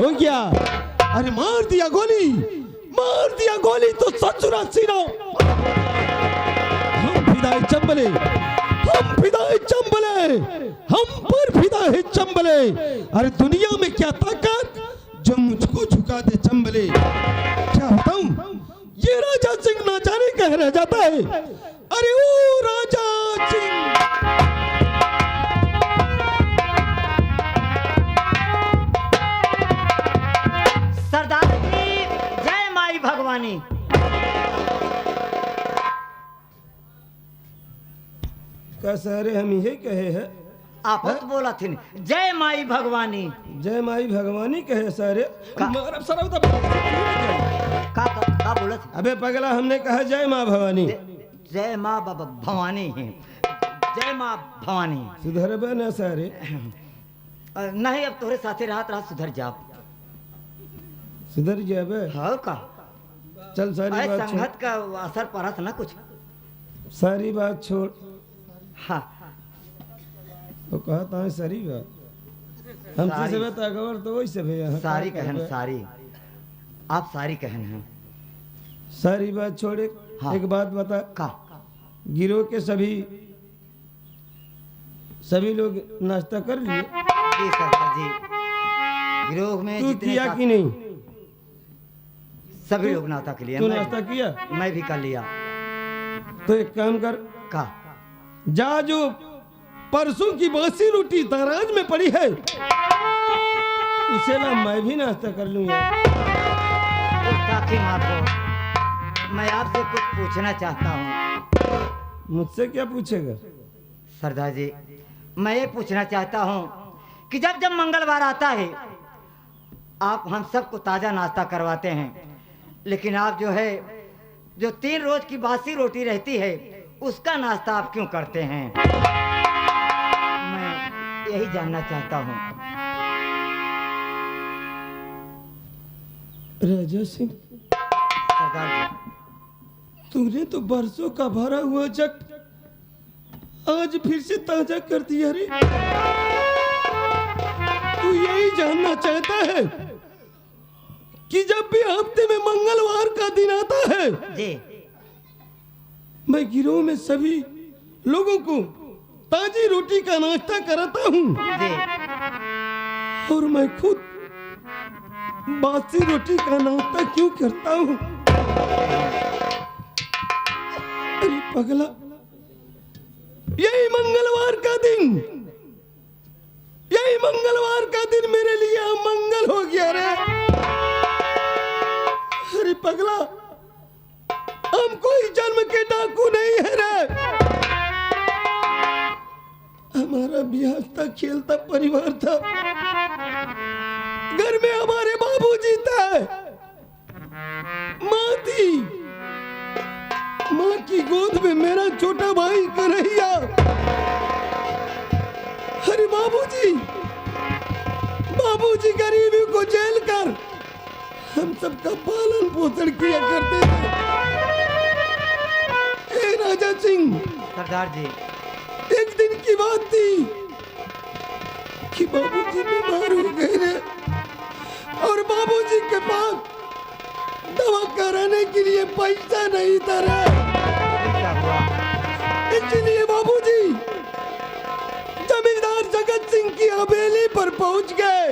हो गया। अरे मार दिया गोली तो ससुरा सीना। हम फिदाए चंबले, हम पर फिदा है चंबले। अरे दुनिया में क्या ताकत जो मुझको झुका दे चंबले। क्या बताऊं, ये राजा सिंह ना जाने कह रह जाता है। अरे ओ राजा सिंह। सरदार जी जय माई भगवानी। क्या सारे हम ये कहे हैं? आप तो बोला थी जय माई भगवानी। जय माई भगवानी कहे सारे। का बोला था? अबे पगला, हमने कहा जय माँ भवानी। जय माँ भवानी है, जय माँ भवानी। सुधर बे ना सारे। नहीं अब तोरे साथे रात सुधर जाओ। सुधर गया बे? हाँ का चल सारी बात संगत का असर पड़ा था ना कुछ। सारी बात छोड़। हाँ तो कहा था सारी बात हमसे से बता खबर तो वही से भैया। सारी कहन सारी आप सारी कहन हैं। सारी बात छोड़े। हाँ। एक बात बता का गिरोह के सभी लोग नाश्ता कर लिए? जी सरदार जी, गिरोह में तू किया कि नहीं? सभी लोग नाश्ता के लिए। तू नाश्ता किया? मैं भी कर लिया। तो एक काम कर, का जा जो परसों की बासी रोटी दराज में पड़ी है उसे ना मैं भी नाश्ता कर लूंगा। मैं आपसे कुछ पूछना चाहता हूँ। मुझसे क्या पूछेगा? सरदार जी मैं ये पूछना चाहता हूँ कि जब मंगलवार आता है आप हम सबको ताज़ा नाश्ता करवाते हैं, लेकिन आप जो 3 रोज की बासी रोटी रहती है उसका नाश्ता आप क्यों करते हैं? मैं यही जानना चाहता हूँ। राजा सिंह, सरदार जी तूने तो बरसों का भरा हुआ जग आज फिर से ताजा कर दिया रे। तू यही जानना चाहता है कि जब भी हफ्ते में मंगलवार का दिन आता है जी मैं गिरोह में सभी लोगों को ताजी रोटी का नाश्ता कराता हूँ जी, और मैं खुद बासी रोटी का नाश्ता क्यों करता हूँ? अरे पगला, यही मंगलवार का दिन मेरे लिए अमंगल हो गया रे। अरे पगला, हम कोई जन्म के डाकू नहीं है रे। हमारा भी हंसता खेलता परिवार था। घर में हमारे बाबूजी थे, माँ थी, माँ की गोद में मेरा छोटा भाई कन्हैया। अरे बाबूजी गरीबी को झेल कर हम सबका पालन पोषण किया करते थे। ए राजा सिंह, सरदार जी एक दिन की बात थी कि बाबूजी बीमार हो गए रे, और बाबूजी के पास दवा कराने के लिए पैसा नहीं था रे। इसलिए बाबूजी जमींदार जगत सिंह की हवेली पर पहुंच गए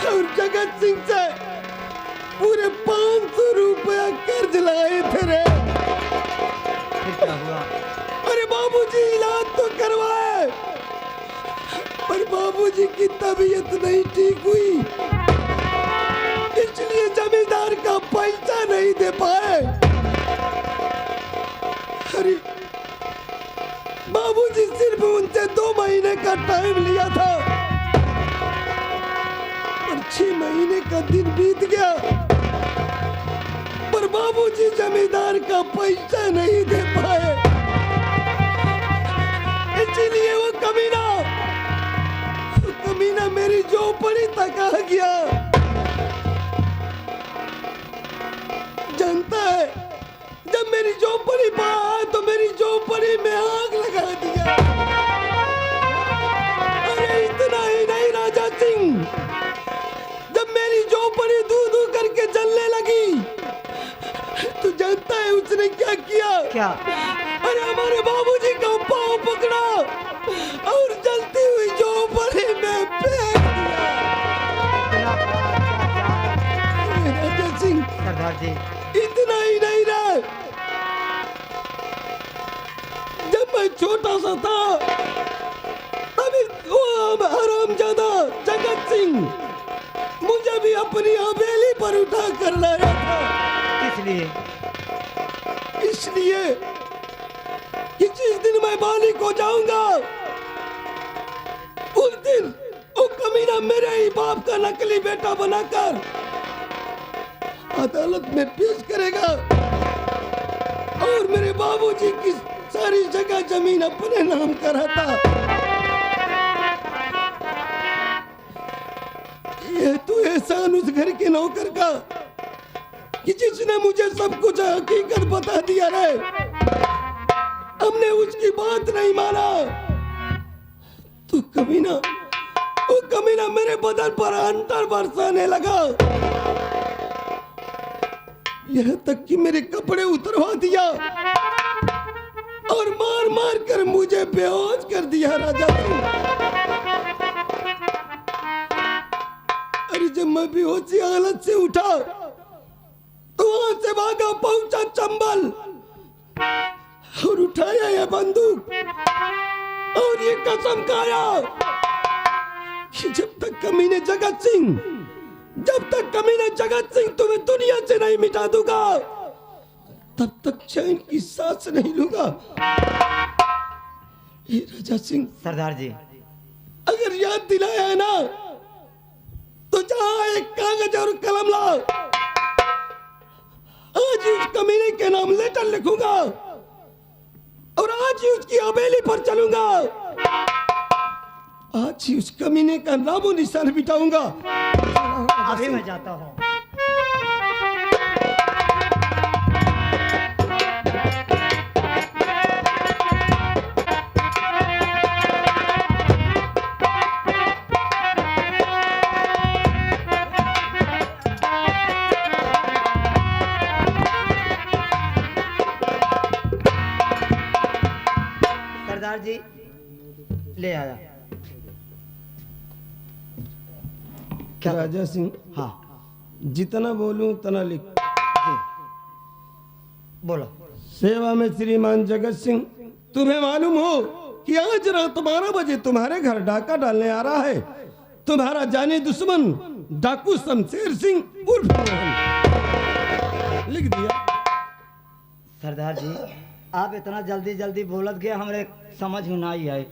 और जगत सिंह से पूरे 500 रुपया कर्ज लाए थे रे। अरे बाबूजी इलाज तो करवाए, पर बाबूजी की तबीयत नहीं ठीक हुई, इसलिए जमींदार का पैसा नहीं दे पाए। अरे बाबूजी सिर्फ उनसे 2 महीने का टाइम लिया था, और 6 महीने का दिन बीत गया, पर बाबूजी जमींदार का पैसा नहीं दे पाए। इसलिए वो कमीना मेरी झोपड़ी तक आ गया। जानता है, जब मेरी झोपड़ी पर आया तो मेरी झोपड़ी में आग लगा दिया। अरे इतना ही नहीं राजा सिंह, तूने क्या किया? क्या? अरे हमारे बाबूजी का पाँव पकड़ा और जलती हुई झोपड़ी में फेंक दिया। राजा सिंह, सरदार जी, इतना ही नहीं रहा, जब मैं छोटा सा था तभी वो हरामजादा जगत सिंह मुझे भी अपनी हवेली पर उठा कर लाया था। इसलिए इसलिए कि जिस दिन मैं बालिक हो जाऊंगा उस दिन वो कमीना मेरे ही बाप का नकली बेटा बनाकर अदालत में पेश करेगा और मेरे बाबूजी की सारी जगह जमीन अपने नाम कराता। ये तो एहसान उस घर के नौकर का कि जिसने मुझे सब कुछ हकीकत बता दिया रे। हमने उसकी बात नहीं माना तो कमीना, वो कमीना मेरे बदन पर अंतर बरसाने लगा, यहाँ तक कि मेरे कपड़े उतरवा दिया और मार मार कर मुझे बेहोश कर दिया। राजा अरे जब मैं बेहोशी हालत से उठा तो वहां से भागा पहुंचा चंबल और उठाया यह बंदूक और ये कसम खाया कि जब तक कमीने जगत सिंह तुम्हें दुनिया से नहीं मिटा दूंगा तब तक चैन की सांस नहीं लूंगा। ये राजा सिंह, सरदार जी, अगर याद दिलाया है ना तो जहां एक कागज और कलम लाओ, आज ही उस कमीने के नाम लेटर लिखूंगा और आज ही उसकी हवेली पर चलूंगा, आज ही उस कमीने का नामो निशान मिटाऊंगा। अभी मैं जाता हूँ। सरदार जी ले आया। क्या? राजा सिंह, हाँ जितना बोलूं उतना लिख। जी, बोलो। सेवा में श्रीमान जगत सिंह, तुम्हें मालूम हो कि आज रात 12 बजे तुम्हारे घर डाका डालने आ रहा है तुम्हारा जाने दुश्मन डाकू शमशेर सिंह उर्फ मोहन। लिख दिया। सरदार जी, आप इतना जल्दी जल्दी बोलत गए, हमरे समझ में नहीं आए,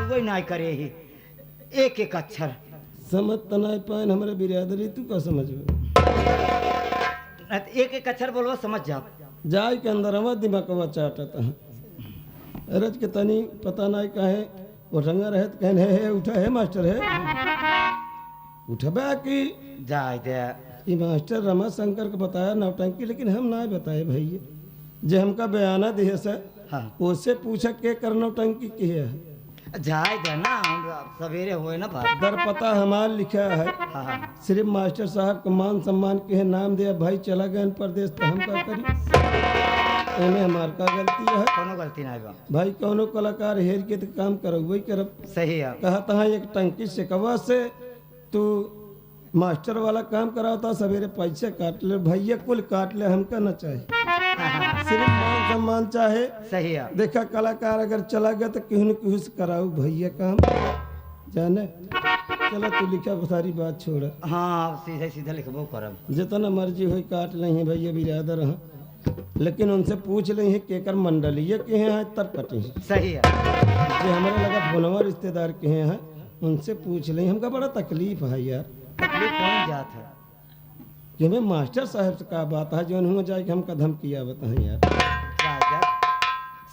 वही नहीं करे ही एक एक अक्षर समझ तनाई पान हमारे बिरादरी तू का समझ एक एक अक्षर बोलो समझ जाओ। जाय के अंदर हमारा दिमाग चाटता है रज के तनी पता नहीं कहे उठंगा रहे कहने है उठा है मास्टर है उठबा की जाए दे। ये मास्टर रमा शंकर को बताया नौटंकी, लेकिन हम ना बताए भैया जे हमका बयाना दिए सर। हाँ, उससे पूछा के कर नौटंकी की है जाए दे ना, सवेरे हुए ना बात। दर पता हमार लिखा है। हाँ हाँ, सिर्फ मास्टर साहब को मान सम्मान के है नाम दिया, भाई चला गए परदेश तो हम क्या करी, एमे हमार का गलती है? कोनो गलती नहीं बा भाई कौनो कलाकार हेर के तो काम करो वही करब। सही है। कहा था एक टंकी से कवा से तू मास्टर वाला काम कराता, सवेरे पैसे काट ले भैया, कुल काट ले, हमका न चाहे, सिर्फ मान सम्मान चाहे। सही है। देखा कलाकार अगर चला गया तो कहूँ न कहूँ से कराऊ भैया काम जाने। चलो तू लिखा सारी बात छोड़, हाँ सीधे सीधे लिखबो करब। जितना मर्जी हो काट लें भैया बिरादर हैं, लेकिन उनसे पूछ लें केकर मंडलीय के हैं तब कटे। सही है। जो हमारे लगा फोनवा रिश्तेदार के हैं उनसे पूछ लें, हमका बड़ा तकलीफ है यार। तकलीफ कौन जात है? कि हमें मास्टर साहब से का बात है जो हो जाए कि हमका धमकिया बताएं यार। जा जा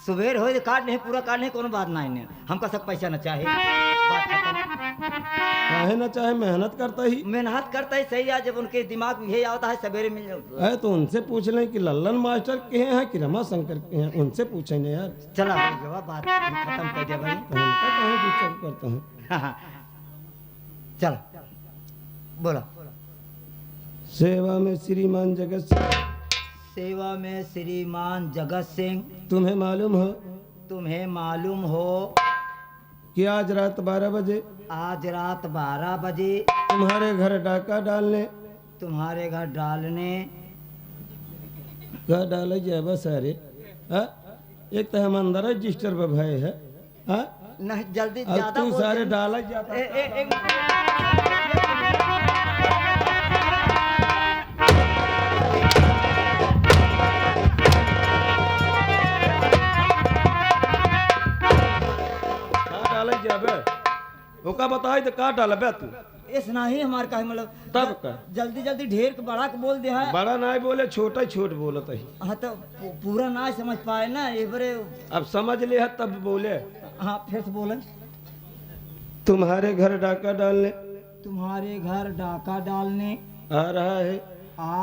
सुबेर हो तो काट नहीं, पूरा काट नहीं, कोनो बात नहीं है, हमका सब पैसा न चाहे, बात खत्म। काहे ना चाहे, मेहनत करता ही, मेहनत करता ही सही है, जब उनके दिमाग में यही आता है सवेरे मिल जाओ। है तो उनसे पूछ लें कि लल्लन मास्टर के हैं कि रमा शंकर के हैं, उनसे पूछें ना यार। चला जवाब बात खत्म कर दे भाई। तो हमका कहीं डिस्टर्ब करता हूँ। हाँ, चल बोला। सेवा में श्रीमान जगत सिंह, सेवा में श्रीमान जगत सिंह। तुम्हें मालूम हो तुम्हें मालूम हो कि आज रात 12 बजे आज रात 12 बजे तुम्हारे घर डाका डालने तुम्हारे घर डालने घर डाले जाए बस। अरे हाँ? एक तो हम अंदर रजिस्टर पर भय है हाँ? नहीं जल्दी अब ज्यादा तू बोल सारे दे। डाला जाता एक का डाले जाबे ओका बताई तो का डालबे तू इस नहीं हमार का मतलब तब का जल्दी जल्दी ढेर के बड़ा के बोल दे है। बड़ा नहीं बोले छोटा ही छोट बोलत है। हाँ तो पूरा ना समझ पाए ना एक बारे। अब समझ ले है तब बोले। हाँ फिर से बोले तुम्हारे घर डाका डालने तुम्हारे घर डाका डालने आ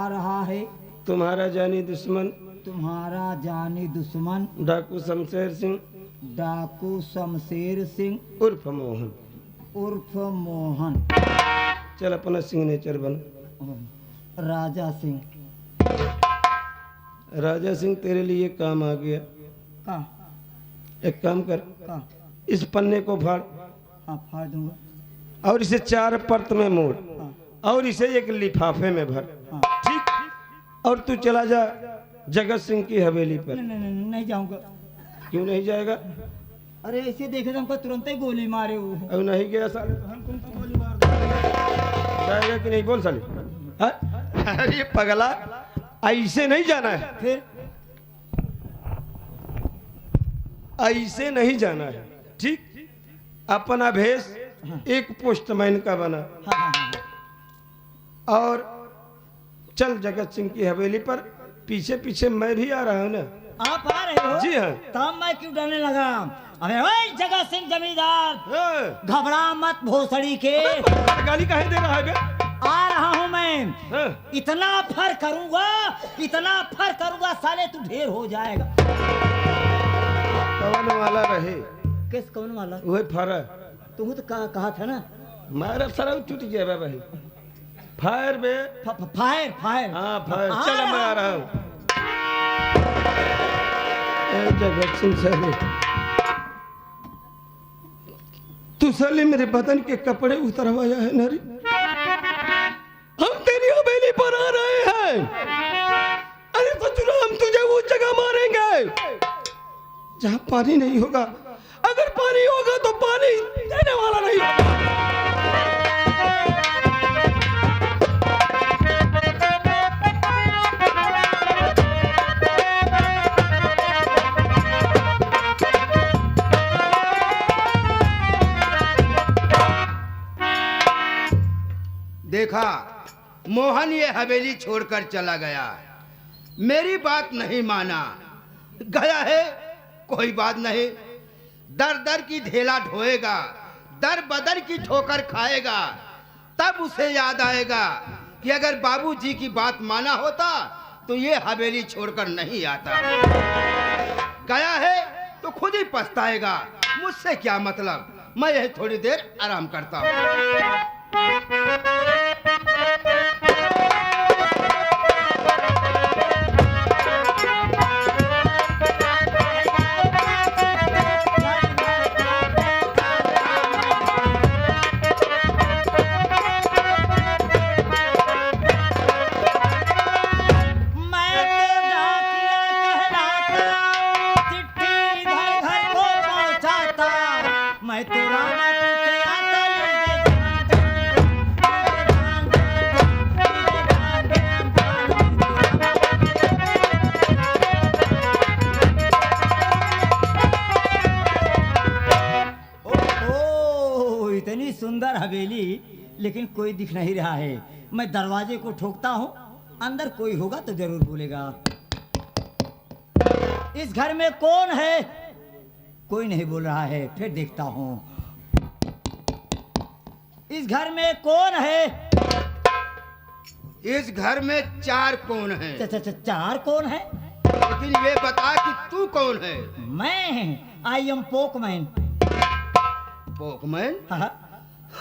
रहा है तुम्हारा जानी दुश्मन तुम्हारा जानी दुश्मन डाकू शमशेर सिंह डाकू शमशेर सिंह उर्फ मोहन। मोहन। चल अपना सिग्नेचर बन। राजा सिंह। राजा सिंह तेरे लिए काम आ गया। का एक काम कर का इस पन्ने को फाड़ हाँ फाड़ दूंगा। और इसे 4 परत में मोड़ हाँ और इसे एक लिफाफे में भर हाँ ठीक। और तू चला जा जगत सिंह की हवेली पर। नहीं जाऊंगा। क्यों नहीं जाएगा? अरे ऐसे देखे तो हमको तुरंत ही गोली मारे वो। अब नहीं गया साले तो हम तुमको गोली मार देंगे। जाएगा कि नहीं बोल साले हाँ? अरे पगला ऐसे नहीं जाना है फिर ऐसे नहीं जाना है ठीक। अपना भेष एक पोस्टमैन का बना हाँ हाँ हाँ और चल जगत सिंह की हवेली पर। पीछे पीछे मैं भी आ रहा हूँ ना। आप आ रहे हो? जी हाँ। तब मैं क्यों डरने लगा? अबे ओए जगत सिंह जमींदार हाँ। घबरा मत भोसड़ी के। गाली काहे दे रहा है बे? आ रहा हूँ मैं। हाँ। इतना फर करूंगा साले तू ढेर हो जाएगा। कवन वाला रहे किस कौन वाला? वही फरा तू तो कहा था ना मारा सारा टूट गया बे भाई। फायर बे फायर फायर। हाँ फायर। आ चल मैं आ रहा हूँ। ए जगत सिंह साले तू साले मेरे बदन के कपड़े उतरवाया है नारी। हम तेरी हवेली पर आ रहे हैं। अरे तो चलो हम तुझे वो जगह मारेंगे जहाँ पानी नहीं होगा। अगर पानी होगा तो पानी देने वाला नहीं होगा। देखा मोहन ये हवेली छोड़कर चला गया। मेरी बात नहीं माना। गया है कोई बात नहीं। दर दर की ढेला ढोएगा दर बदर की ठोकर खाएगा। तब उसे याद आएगा कि अगर बाबूजी की बात माना होता तो ये हवेली छोड़कर नहीं आता। गया है तो खुद ही पछताएगा। मुझसे क्या मतलब। मैं यही थोड़ी देर आराम करता हूँ। सुंदर हवेली लेकिन कोई दिख नहीं रहा है। मैं दरवाजे को ठोकता हूँ। अंदर कोई होगा तो जरूर बोलेगा। इस घर में कौन है? कोई नहीं बोल रहा है। फिर देखता हूँ। इस घर में कौन है? इस घर में 4 कौन हैं? 4 कौन है? लेकिन ये बता कि तू कौन है? मैं आई एम पोकमैन। पोकमैन? हाँ।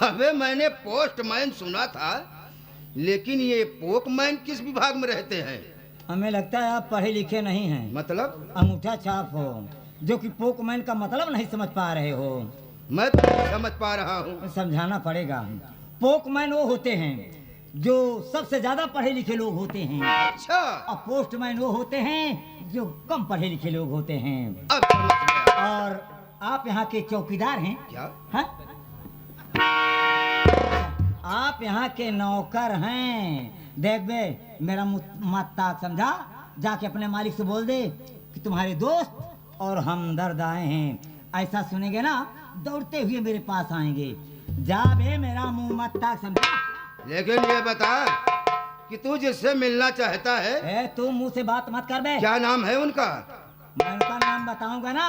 अबे मैंने पोस्टमैन सुना था, लेकिन ये पोकमैन किस विभाग में रहते हैं? हमें लगता है आप पढ़े लिखे नहीं हैं। मतलब अंगूठा छाप हो, जो कि पोकमैन का मतलब नहीं समझ पा रहे हो। मैं तो नहीं समझ पा रहा हूँ। समझाना पड़ेगा। पोकमैन वो होते हैं जो सबसे ज्यादा पढ़े लिखे लोग होते हैं, अच्छा, और पोस्टमैन वो होते हैं जो कम पढ़े लिखे लोग होते हैं। अब समझ गया। और आप यहाँ के चौकीदार हैं क्या? हाँ? आप यहाँ के नौकर हैं। देख बे, मेरा मत ताक समझा, जाके अपने मालिक से बोल दे कि तुम्हारे दोस्त और हमदर्द आए हैं। ऐसा सुनेंगे ना, दौड़ते हुए मेरे पास आएंगे। जा बे, मेरा मुंह मत ताक समझा। लेकिन ये बता कि तू जिससे मिलना चाहता है, ए, तू मुंह से बात मत कर बे। क्या नाम है उनका? मैं उनका नाम बताऊंगा ना,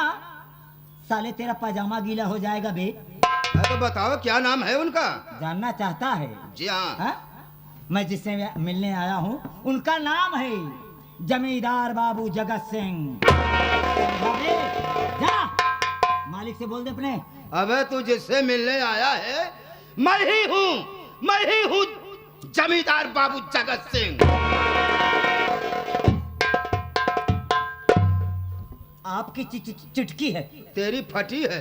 साले तेरा पजामा गीला हो जाएगा बे। तो बताओ क्या नाम है उनका? जानना चाहता है? जी हाँ। हाँ? मैं जिससे मिलने आया हूँ उनका नाम है जमींदार बाबू जगत सिंह। जा, मालिक से बोल दे अपने। अबे तू जिससे मिलने आया है, मैं ही हूँ जमींदार बाबू जगत सिंह। आपकी चिटकी है। तेरी फटी है।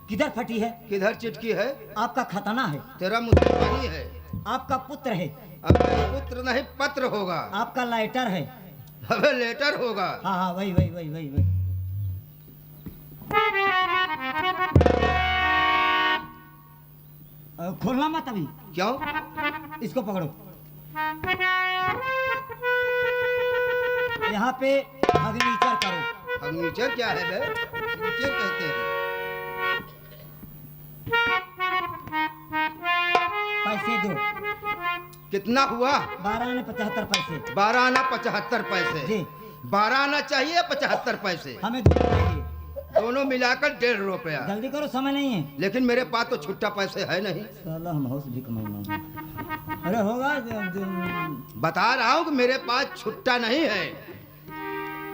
किधर फटी है? किधर चिटकी है? आपका खतना है। तेरा मुसलमानी है। आपका पुत्र है। अबे पुत्र नहीं पत्र होगा। आपका लाइटर है। अबे लेटर होगा। हाँ हाँ, वही वही वही वही वही। खोलना मत अभी। क्यों? इसको पकड़ो। यहाँ पे सिग्नेचर करो। सिग्नेचर क्या है बे? सिग्नेचर कहते हैं। पैसे दो। कितना हुआ? 12 आने 75 पैसे। 12 आना 75 पैसे। जी। 12 आना चाहिए 75 पैसे। हमें चाहिए। दोनों मिलाकर 1.5 रुपया। जल्दी करो, समय नहीं है। लेकिन मेरे पास तो छुट्टा पैसे है नहीं। साला हम हाउस भी कमाना। अरे होगा। बता रहा हूँ कि मेरे पास छुट्टा नहीं है।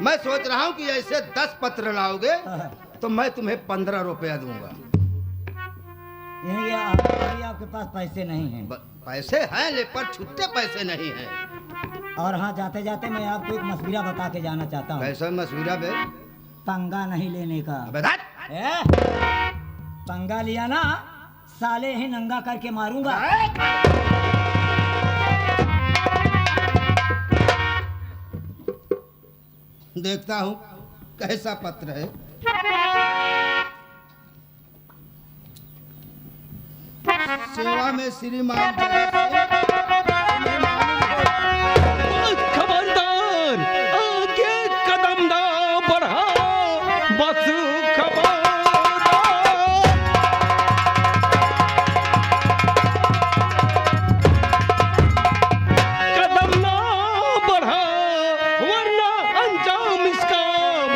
मैं सोच रहा हूँ कि ऐसे 10 पत्र लाओगे तो मैं तुम्हें 15 रुपया दूंगा। यही अभी आपके पास पैसे नहीं हैं। पैसे हैं लेकिन छुट्टे पैसे नहीं हैं। और हाँ, जाते जाते मैं आपको एक मशवरा बता के जाना चाहता हूँ। कैसा मशवरा बे? पंगा नहीं लेने का। अबे धत! पंगा लिया ना, साले ही नंगा करके मारूंगा। देखता हूँ कैसा पत्र है। सेवा में श्रीमान खबरदार, आगे कदम ना बढ़ा, बस कदम ना बढ़ा, वरना अंजाम इसका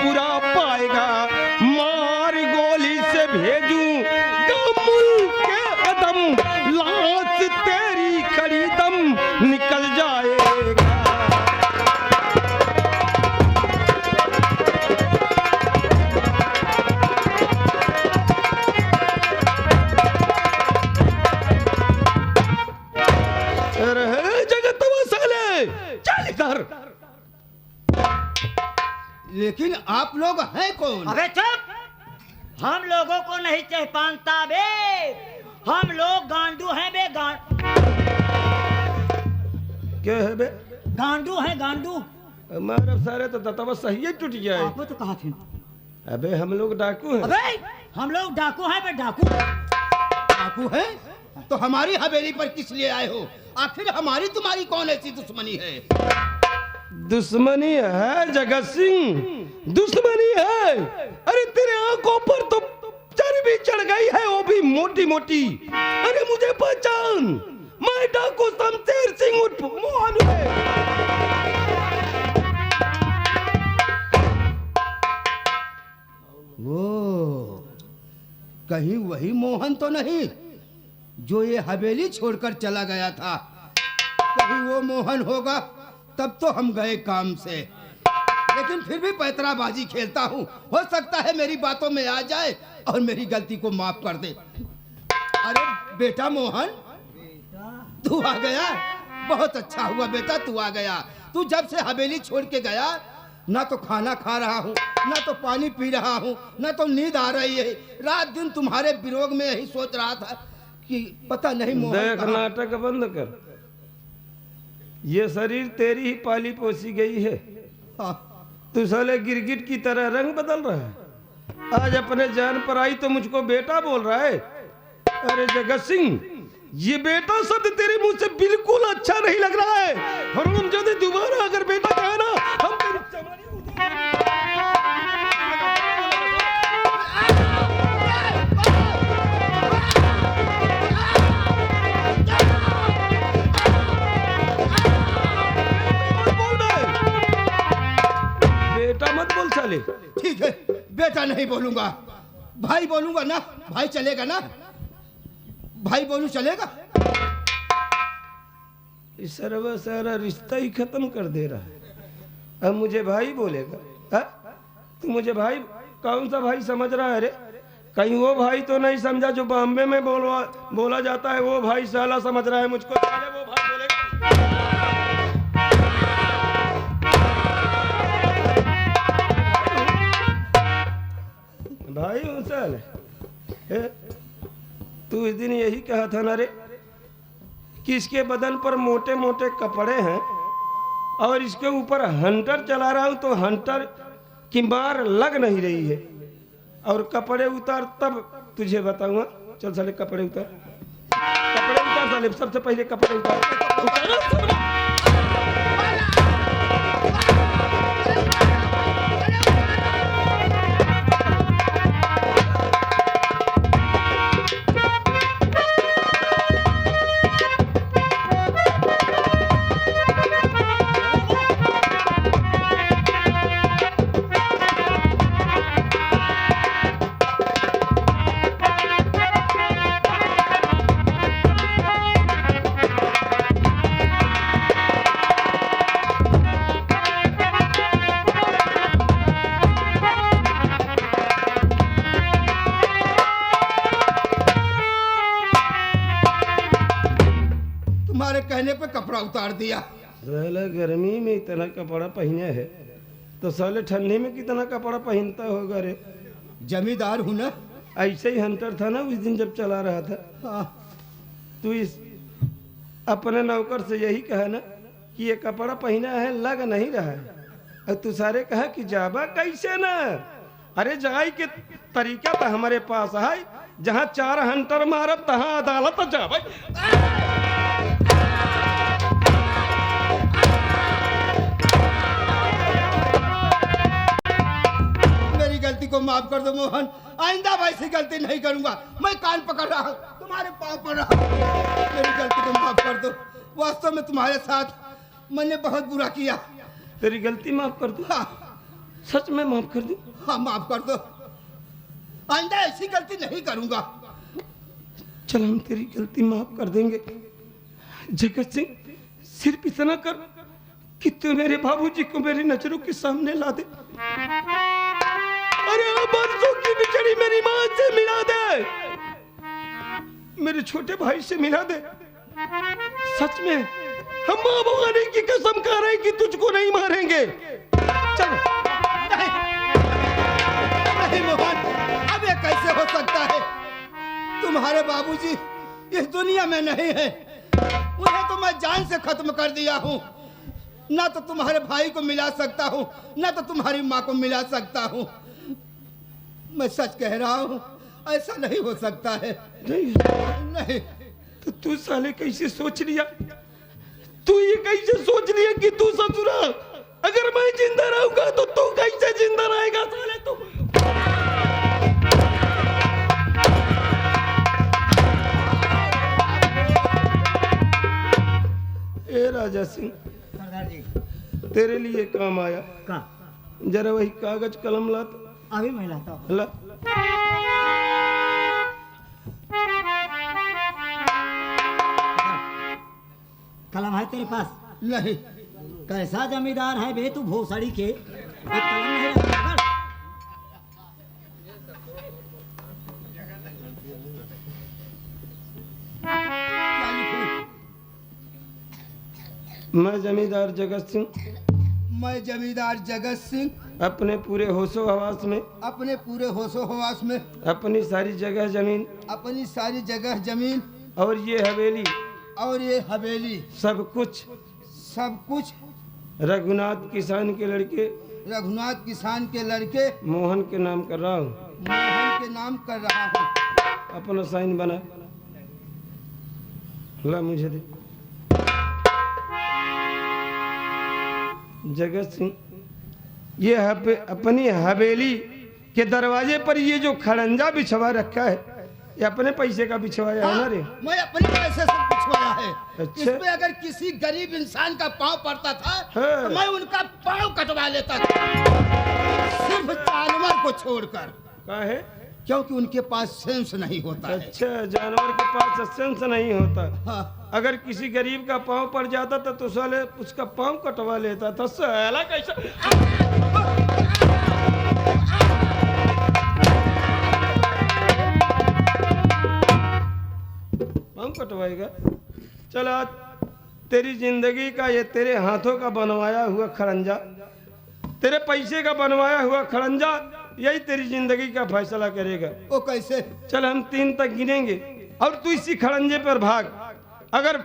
बुरा पाएगा। मार गोली से भेजूं मुल्क के कदम, लाश तेरी खड़ी दम निकल जाएगा। अरे जगत साले, चल इधर। लेकिन आप लोग हैं कौन? अबे चुप! हम लोगों को नहीं पहचानता बे। हम लोग गांडू हैं बे। क्या है बे? गांडू हैं, गांडू। हमारा सारे तो दतवा सही है, टूट जाए। आपको तो कहा थे। अबे हम लोग डाकू हैं। अबे हम लोग डाकू हैं बे, डाकू। डाकू हैं? तो हमारी हवेली पर किस लिए आए हो? आखिर हमारी तुम्हारी कौन ऐसी दुश्मनी है? दुश्मनी है जगत सिंह, दुश्मनी है। अरे तेरे आंखों पर तो चर्बी चढ़ गई है, वो भी मोटी मोटी। अरे मुझे पहचान, मैं डाकू शमशेर सिंह उर्फ मोहन है। वो कहीं वही मोहन तो नहीं जो ये हवेली छोड़कर चला गया था? कहीं वो मोहन होगा, तब तो हम गए काम से। लेकिन फिर भी पैतराबाजी खेलता हूँ, हो सकता है मेरी बातों में आ जाए और मेरी गलती को माफ कर दे। अरे बेटा मोहन, तू आ गया, बहुत अच्छा हुआ बेटा तू आ गया। तू जब से हवेली छोड़ के गया, ना तो खाना खा रहा हूँ, ना तो पानी पी रहा हूँ, ना तो नींद आ रही है। रात दिन तुम्हारे विरोध में यही सोच रहा था कि पता नहीं मोहन देख कहाँ। नाटक बंद कर। ये शरीर तेरी ही पाली पोसी गई है। हाँ, तू साले गिरगिट की तरह रंग बदल रहा है। आज अपने जान पर आई तो मुझको बेटा बोल रहा है। अरे जगत सिंह, ये बेटा शब्द तेरे मुंह से बिल्कुल अच्छा नहीं लग रहा है। और हम यदि दोबारा अगर बेटा कहे ना, हम तेरी चमड़ी बेटा मत बोल साले। ठीक है, बेटा नहीं बोलूंगा, भाई बोलूंगा ना। भाई चलेगा ना? भाई बोलूं चलेगा? इस सारा रिश्ता ही खत्म कर दे रहा है। अब मुझे भाई बोलेगा? हा? तू मुझे भाई कौन सा भाई समझ रहा है रे? कहीं वो भाई तो नहीं समझा जो बॉम्बे में बोला जाता है, वो भाई साला समझ रहा है मुझको। साले वो भाई बोलेगा। भाई हूँ साले। तू इस दिन यही कहा था ना रे कि इसके बदन पर मोटे मोटे कपड़े हैं और इसके ऊपर हंटर चला रहा हूं तो हंटर की मार लग नहीं रही है। और कपड़े उतार तब तुझे बताऊंगा। चल साले कपड़े उतार, कपड़े उतार साले, सबसे पहले कपड़े उतार। तुम्हारे कहने पे कपड़ा उतार दिया। साला गर्मी में इतना कपड़ा पहने है तो साले ठंडी में कितना कपड़ा पहनता होगा रे? जमींदार हूं ना। ऐसे ही हंटर था ना उस दिन जब चला रहा था। हाँ, तू इस अपने नौकर से यही कहा ना कि ये कपड़ा पहना है लग नहीं रहा है। और तू सारे कहा कि जाबा कैसे ना? अरे जाई के तरीका तो हमारे पास है। जहाँ 4 हंटर मारत तहाँ अदालत जाबा। मेरी गलती को माफ कर दो मोहन, आइंदा वैसी गलती नहीं करूंगा। मैं कान पकड़ रहा हूँ, तुम्हारे पाँव पड़ रहा हूँ। मेरी गलती को माफ कर दो। वास्तव में तुम्हारे साथ मैंने बहुत बुरा किया। तेरी गलती माफ कर दूं? हाँ, सच में माफ कर दूं? हाँ माफ कर दो। आइंदा ऐसी गलती नहीं करूंगा। चल हम तेरी गलती माफ कर देंगे। जगत सिंह, सिर्फ इतना कर कि तू मेरे बाबूजी को मेरी नजरों के सामने ला दे। अरे बरसों की बिछड़ी मेरी माँ से मिला दे, मेरे छोटे भाई से मिला दे। सच में हम माँ भगवानी की कसम खा रहे हैं कि तुझको नहीं मारेंगे। चल। नहीं, नहीं मोहन, अब ये कैसे हो सकता है? तुम्हारे बाबूजी इस दुनिया में नहीं है। उन्हें तो मैं जान से खत्म कर दिया हूँ। ना तो तुम्हारे भाई को मिला सकता हूँ, ना तो तुम्हारी माँ को मिला सकता हूँ। मैं सच कह रहा हूँ, ऐसा नहीं हो सकता है। नहीं, नहीं। तो तू साले कैसे सोच लिया? तू ये कैसे सोच लिया कि तू ससुरा अगर मैं जिंदा रहूंगा तो तू कैसे जिंदा रहेगा साले? तू ए राजा सिंह, सरदार जी तेरे लिए काम आया। कहाँ? जरा वही कागज कलम ला तो। अभी मैं लाता हूँ। ला। कलम है तेरे पास? नहीं। कैसा जमींदार है बे तू भोसड़ी के? एक कलम नहीं रखा कर। मैं जमींदार जगत सिंह मैं जमींदार जगत सिंह अपने पूरे होशो हवास में अपने पूरे होशो हवास में अपनी सारी जगह जमीन अपनी सारी जगह जमीन और ये हवेली और ये हवेली सब कुछ रघुनाथ किसान के लड़के रघुनाथ किसान के लड़के मोहन के नाम कर रहा हूँ। मोहन के नाम कर रहा हूँ। अपना साइन बना ला मुझे दे। जगत सिंह ये अपनी हवेली के दरवाजे पर ये जो खड़ंजा बिछवा रखा है ये अपने पैसे का बिछवाया है ना रे? मैं अपने पैसे से बिछवाया है। अच्छा। इसमें अगर किसी गरीब इंसान का पाँव पड़ता था हाँ। तो मैं उनका पाँव कटवा लेता था, सिर्फ जानवर को छोड़कर। क्या है? क्योंकि उनके पास सेंस नहीं होता है। अच्छा, जानवर के पास सेंस नहीं होता। हाँ। अगर किसी गरीब का पाँव पड़ जाता था तो साले उसका पाँव कटवा लेता था। साला कैसा पाँव कटवाएगा? चल आज तेरी जिंदगी का ये तेरे हाथों का बनवाया हुआ खड़ंजा, तेरे पैसे का बनवाया हुआ खड़ंजा यही तेरी जिंदगी का फैसला करेगा। वो कैसे? चल हम 3 तक गिनेंगे और तू इसी खड़ंजे पर भाग। अगर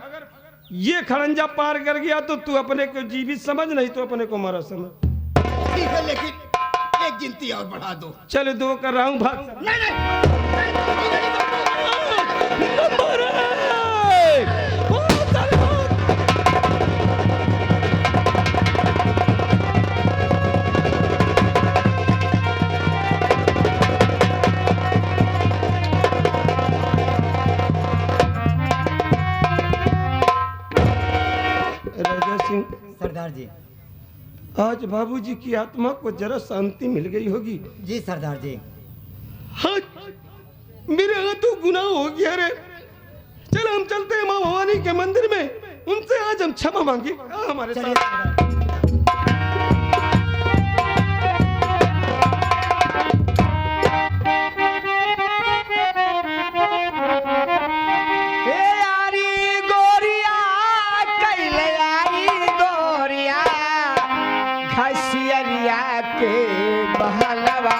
ये खड़ंजा पार कर गया तो तू अपने को जीवित समझ, नहीं तो अपने को मरा समझ। ठीक है, लेकिन एक गिनती और बढ़ा दो। चल 2 कर रहा हूँ, भाग। सरदार जी। आज बाबूजी की आत्मा को जरा शांति मिल गई होगी। जी सरदार जी। हाँ, मेरे हाथों गुनाह हो गया रे। चल हम चलते हैं माँ भवानी के मंदिर में, उनसे आज हम क्षमा मांगे। हमारे साथ खसियरिया के बहलवा